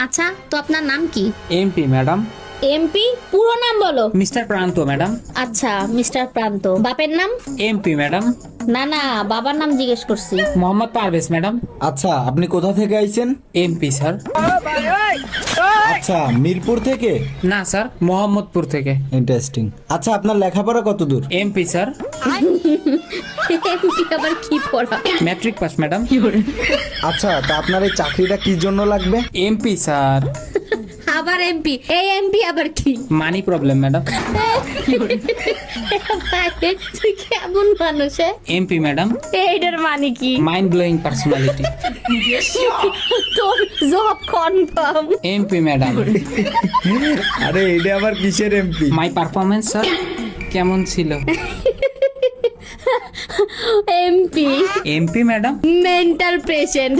আচ্ছা, তো আপনার নাম কি? MP madam. এমপি? পুরো নাম বলো। মিস্টার প্রান্ত ম্যাডাম। আচ্ছা, মিস্টার প্রান্ত। বাপের নাম? MP madam. না না, বাবার নাম জিজ্ঞেস করছি। মোহাম্মদ পারভেজ ম্যাডাম। আচ্ছা, আপনি কোথা থেকে আইছেন? MP sir. আচ্ছা, মিরপুর থেকে। না স্যার, মোহাম্মদপুর থেকে। ইন্টারেস্টিং। আচ্ছা, আপনার লেখাপড়া কত দূর? MP sir. এমপি আবার কি পড়া? Matric pass madam. আচ্ছা, তা আপনার এই চাকরিটা কি জন্য লাগবে? MP sir. আবার এমপি? এই এমপি আবার কি? Money problem madam. তুই কেমন মানুষ? MP madam. এইটার মানে কি? Mind blowing personality. তোর জব কনফার্ম। MP madam. আরে এটা আবার কিসের এমপি? মাই পারফরমেন্স স্যার কেমন ছিল? MP MP madam. Mental patient.